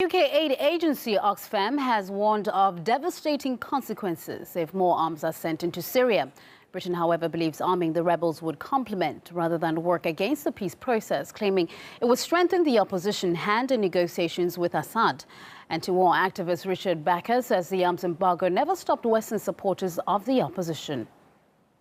UK aid agency Oxfam has warned of devastating consequences if more arms are sent into Syria. Britain, however, believes arming the rebels would complement rather than work against the peace process, claiming it would strengthen the opposition hand in negotiations with Assad. Anti-war activist Richard Becker says the arms embargo never stopped Western supporters of the opposition.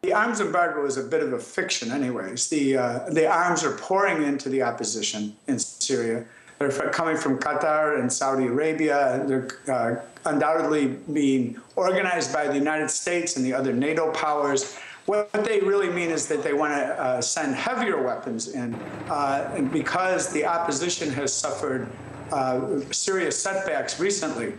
The arms embargo is a bit of a fiction anyways. The arms are pouring into the opposition in Syria. They're coming from Qatar and Saudi Arabia. They're undoubtedly being organized by the United States and the other NATO powers. What they really mean is that they want to send heavier weapons in, and because the opposition has suffered serious setbacks recently.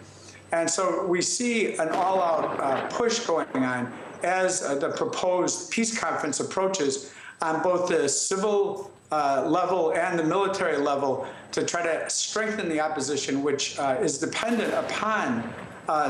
And so we see an all-out push going on as the proposed peace conference approaches on both the civil level and the military level to try to strengthen the opposition, which is dependent upon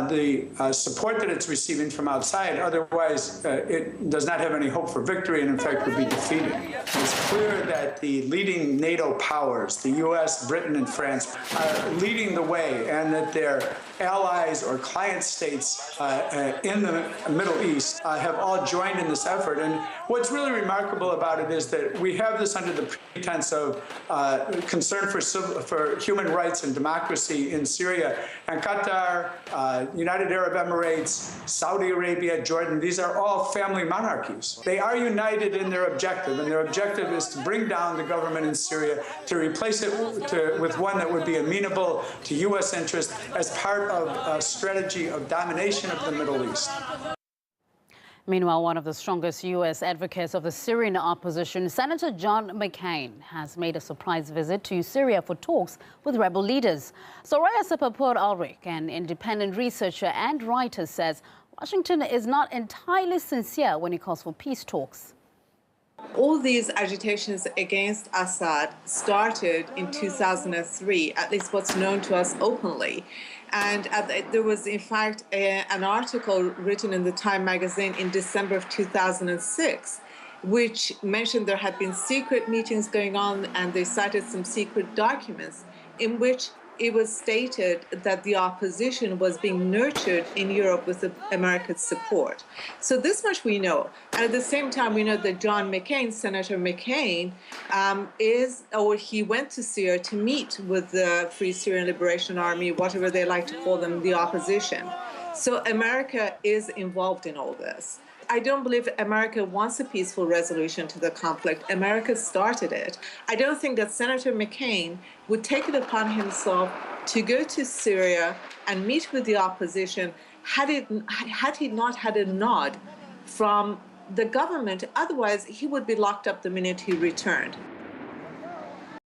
the support that it's receiving from outside. Otherwise, it does not have any hope for victory and, in fact, would be defeated. It's clear that the leading NATO powers, the U.S., Britain, and France, are leading the way, and that their allies or client states in the Middle East have all joined in this effort. And what's really remarkable about it is that we have this under the pretense of concern for human rights and democracy in Syria. And Qatar, United Arab Emirates, Saudi Arabia, Jordan, these are all family monarchies. They are united in their objective, and their objective is to bring down the government in Syria, to replace it with one that would be amenable to U.S. interests as part of a strategy of domination of the Middle East. Meanwhile, one of the strongest U.S. advocates of the Syrian opposition, Senator John McCain, has made a surprise visit to Syria for talks with rebel leaders. Soraya Sepah-pour Ulrich, an independent researcher and writer, says Washington is not entirely sincere when it calls for peace talks. All these agitations against Assad started in 2003, at least what's known to us openly. And there was, in fact, an article written in the Time magazine in December of 2006, which mentioned there had been secret meetings going on, and they cited some secret documents in which it was stated that the opposition was being nurtured in Europe with America's support. So this much we know. And at the same time, we know that John McCain, Senator McCain, he went to Syria to meet with the Free Syrian Liberation Army, whatever they like to call them, the opposition. So America is involved in all this. I don't believe America wants a peaceful resolution to the conflict. America started it. I don't think that Senator McCain would take it upon himself to go to Syria and meet with the opposition had he not had a nod from the government. Otherwise, he would be locked up the minute he returned.